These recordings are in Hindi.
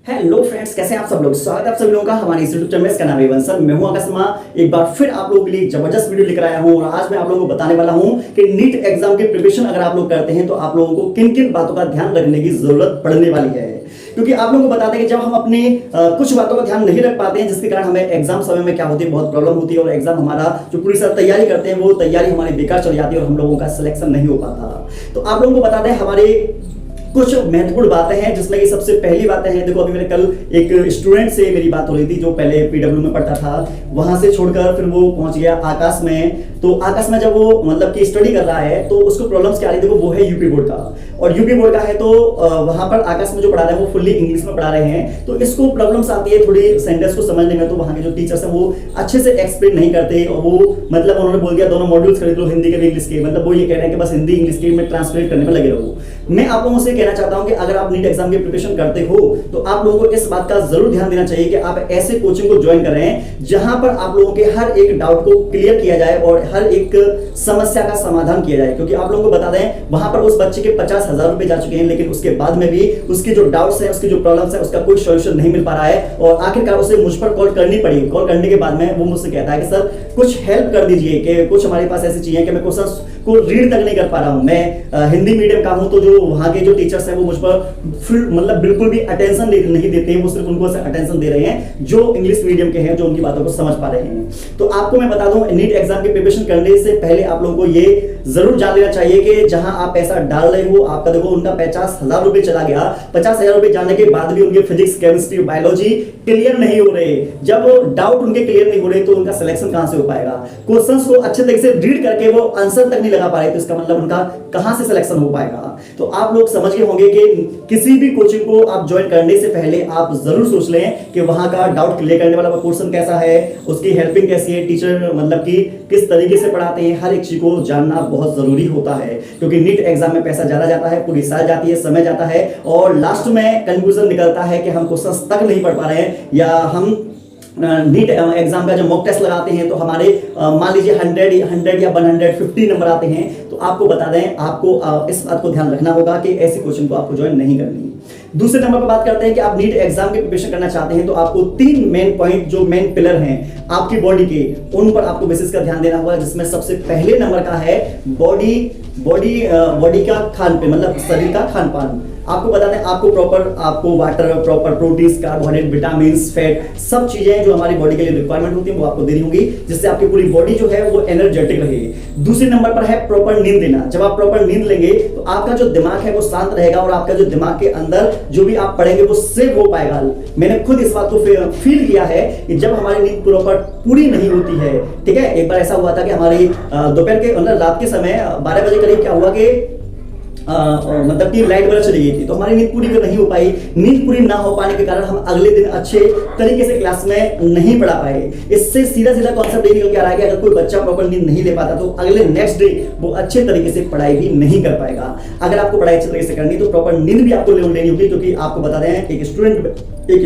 हेलो फ्रेंड्स, कैसे हैं आप सब लोग। स्वागत है आप सभी लोगों का हमारे इस यूट्यूब चैनल में। इसका नाम है वंसल। मैं हूं आकाश शर्मा। एक बार फिर आप लोगों के लिए जबरदस्त वीडियो लेकर आया हूं और आज मैं आप लोगों को बताने वाला हूं कि नीट एग्जाम की प्रिपरेशन अगर आप लोग करते हैं तो आप लोगों को किन किन बातों का ध्यान रखने की जरूरत पड़ने वाली है। क्योंकि आप लोगों को बताते हैं कि जब हम अपने कुछ बातों का ध्यान नहीं रख पाते हैं, जिसके कारण हमें एग्जाम समय में क्या होती है, बहुत प्रॉब्लम होती है और एग्जाम हमारा जो पूरी साल तैयारी करते हैं वो तैयारी हमारी बेकार चली जाती है और हम लोगों का सिलेक्शन नहीं हो पाता। तो आप लोगों को बताते हैं हमारे कुछ महत्वपूर्ण बातें हैं, जिसमें कि सबसे पहली बातें हैं। देखो, अभी मेरे कल एक स्टूडेंट से मेरी बात हो रही थी जो पहले पीडब्ल्यू में पढ़ता था, वहां से छोड़कर फिर वो पहुंच गया आकाश में। तो आकाश में जब वो मतलब कि स्टडी कर रहा है तो उसको प्रॉब्लम्स क्या आ रही थी, वो है यूपी बोर्ड का। और यूपी बोर्ड का है तो वहां पर आकाश में जो पढ़ा रहे हैं वो फुल्ली इंग्लिश में पढ़ा रहे हैं, तो इसको प्रॉब्लम्स आती है थोड़ी सेंटेंस को समझने में। तो वहां के जो टीचर्स हैं वो अच्छे से एक्सप्लेन नहीं करते और वो मतलब उन्होंने बोल दिया दोनों मॉड्यूल्स खरीद लो, हिंदी के भी इंग्लिश के। मतलब वो ये कह रहे हैं कि बस हिंदी इंग्लिश के में ट्रांसलेट करने में लगे रहो। मैं आप लोगों से कहना चाहता हूं कि अगर आप नीट एग्जाम की प्रिपरेशन करते हो तो आप लोगों को इस बात का जरूर ध्यान देना चाहिए कि आप ऐसे कोचिंग को ज्वाइन कर रहे हैं जहां पर आप लोगों के हर एक डाउट को क्लियर किया जाए और हर एक समस्या का समाधान किया जाए। क्योंकि आप लोगों को बता दें, वहां पर उस बच्चे के 50,000 रुपए जा चुके हैं, लेकिन उसके बाद में भी उसकी जो डाउट्स है, उसकी जो प्रॉब्लम्स है, उसका कोई सॉल्यूशन नहीं मिल पा रहा है। और आखिरकार उसे मुझ पर कॉल करनी पड़ी। कॉल करने के बाद में वो मुझसे कहता है कि सर कुछ हेल्प कर दीजिए, कि कुछ हमारे पास ऐसी चीजें कि मैं क्वेश्चंस को रीड तक नहीं कर पा रहा हूं। मैं हिंदी मीडियम का हूं, तो जो वहां के जो टीचर्स हैं वो मुझ पर मतलब बिल्कुल भी अटेंशन नहीं देते हैं। वो सिर्फ उनको अटेंशन दे रहे हैं जो इंग्लिश मीडियम के हैं, जो उनकी बातों को समझ पा रहे हैं। तो आपको मैं बता दूं, नीट एग्जाम की प्रिपरेशन करने से पहले आप लोगों को ये जरूर जान लेना चाहिए कि जहां आप पैसा डाल रहे हो, आपका देखो उनका 50,000 रुपए चला गया। 50,000 रुपए जाने के बाद भी उनके फिजिक्स, केमिस्ट्री, बायोलॉजी क्लियर नहीं हो रहे। जब डाउट उनके क्लियर नहीं हो रहे तो उनका सिलेक्शन कहां से हो पाएगा। क्वेश्चंस को अच्छे तरीके से रीड करके वो आंसर तक नहीं लगा पा रहे, तो इसका मतलब उनका कहां से सिलेक्शन हो पाएगा। तो आप लोग समझ गए होंगे कि किसी भी कोचिंग को आप ज्वाइन करने से पहले आप जरूर सोच लें कि वहां का डाउट क्लियर करने वाला पर्सन कैसा है, उसकी हेल्पिंग कैसी है, टीचर मतलब कि किस तरीके से पढ़ाते हैं। हर एक चीज को जानना बहुत जरूरी होता है, क्योंकि नीट एग्जाम में पैसा ज्यादा जाता है, पूरी साल जाती है, समय जाता है और लास्ट में कंक्लूजन निकलता है कि हम क्वेश्चंस तक नहीं पढ़ पा रहे हैं, या हम नीट एग्जाम का जब मॉक टेस्ट लगाते हैं तो हमारे मान लीजिए 100 या 150 नंबर आते हैं। तो आपको बता दें, आपको इस बात को ध्यान रखना होगा कि ऐसी कोचिंग को आपको ज्वाइन नहीं करनी। दूसरे नंबर पर बात करते हैं कि आप नीट एग्जाम की प्रिपरेशन करना चाहते हैं तो आपको 3 मेन पॉइंट, जो मेन पिलर हैं आपकी बॉडी के, उन पर आपको बेसिस का ध्यान देना होगा। जिसमें सबसे पहले नंबर का है बॉडी का खान पे, मतलब शरीर का खान पान। आपको बता दें, आपको water, proper protein, carbohydrate, vitamin, fat, सब चीजें जो हमारी बॉडी के लिए रिक्वायरमेंट होती है वो आपको देनी होगी, जिससे आपकी पूरी बॉडी जो है वो एनर्जेटिक रहे। दूसरे नंबर पर है प्रॉपर नींद लेना। जब आप प्रॉपर नींद लेंगे तो आपका जो दिमाग है वो शांत रहेगा और आपका जो दिमाग के अंदर जो भी आप पढ़ेंगे वो सेव हो पाएगा। मैंने खुद इस बात को फील किया है कि जब हमारी नींद प्रॉपर पूरी नहीं होती है, ठीक है। एक बार ऐसा हुआ था कि हमारी दोपहर के अंदर, रात के समय 12 बजे करीब क्या हुआ कि मतलब कि लाइट वगैरह चली गई थी, तो हमारी नींद पूरी नहीं हो पाई। नींद पूरी ना हो पाने के कारण हम अगले दिन अच्छे तरीके से क्लास में नहीं पढ़ा पाए। इससे सीधा कॉन्सेप्ट ये निकल के आ रहा है कि अगर कोई बच्चा प्रॉपर नींद नहीं ले पाता तो अगले नेक्स्ट डे वो अच्छे तरीके से पढ़ाई भी नहीं कर पाएगा। अगर आपको पढ़ाई अच्छे तरीके से करनी तो प्रॉपर नींद भी आपको लेनी होगी, क्योंकि आपको बता रहे हैं एक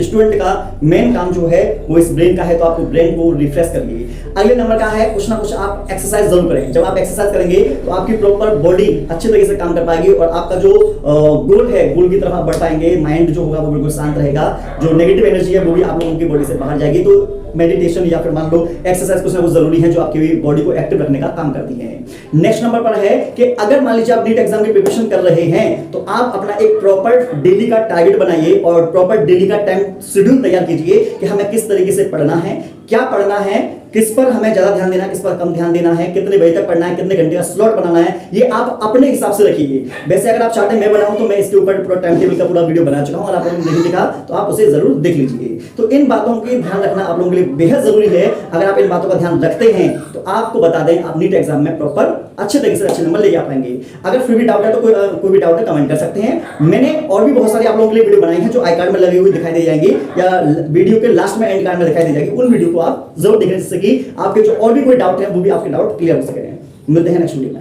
स्टूडेंट का मेन काम जो है वो इस ब्रेन का है, तो आपको ब्रेन को रिफ्रेश करिए। अगले नंबर का है कुछ ना कुछ आप एक्सरसाइज जरूर करें। जब आप एक्सरसाइज करेंगे तो आपकी प्रॉपर बॉडी अच्छे तरीके से काम कर पाएगी और आपका जो गोल है, गोल की तरफ आप बढ़ पाएंगे। माइंड जो होगा वो बिल्कुल शांत रहेगा, जो नेगेटिव एनर्जी है वो भी आप लोगों की बॉडी से बाहर जाएगी। तो मेडिटेशन या फिर मान लो एक्सरसाइज कुछ ना कुछ जरूरी है जो आपकी बॉडी को एक्टिव रखने का काम करती है। नेक्स्ट नंबर पर है कि अगर मान लीजिए आप नीट एग्जाम की प्रिपरेशन कर रहे हैं तो आप अपना एक प्रॉपर डेली का टारगेट बनाइए और प्रॉपर डेली का टाइम शेड्यूल तैयार कीजिए कि हमें किस तरीके से पढ़ना है, क्या पढ़ना है, किस पर हमें ज्यादा ध्यान देना है, किस पर कम ध्यान देना है, कितने बजे तक पढ़ना है, कितने घंटे का स्लॉट बनाना है, ये आप अपने हिसाब से रखिए। वैसे अगर आप चाहते हैं मैं बनाऊं तो मैं इसके ऊपर पूरा टाइम टेबल का पूरा वीडियो बना चुका हूं, और आप लोगों ने नहीं देखा तो आप उसे जरूर देख लीजिए। तो इन बातों की ध्यान रखना आप लोगों के लिए बेहद जरूरी है। अगर आप इन बातों का ध्यान रखते हैं तो आपको बता दें, आप नीट एग्जाम में प्रॉपर अच्छे तरीके से अच्छे नंबर लेके आ पाएंगे। अगर फिर भी डाउट है तो कोई भी डाउट है कमेंट कर सकते हैं। मैंने और भी बहुत सारी आप लोगों के लिए वीडियो बनाई है जो आई कार्ड में लगी हुई दिखाई दे जाएंगी या वीडियो के लास्ट में एंड कार्ड में दिखाई दे जाएगी। उन वीडियो को आप जरूर देखें, जिससे कि आपके जो और भी कोई डाउट है वो भी आपके डाउट क्लियर हो सके। मिलते हैं नेक्स्ट वीडियो में।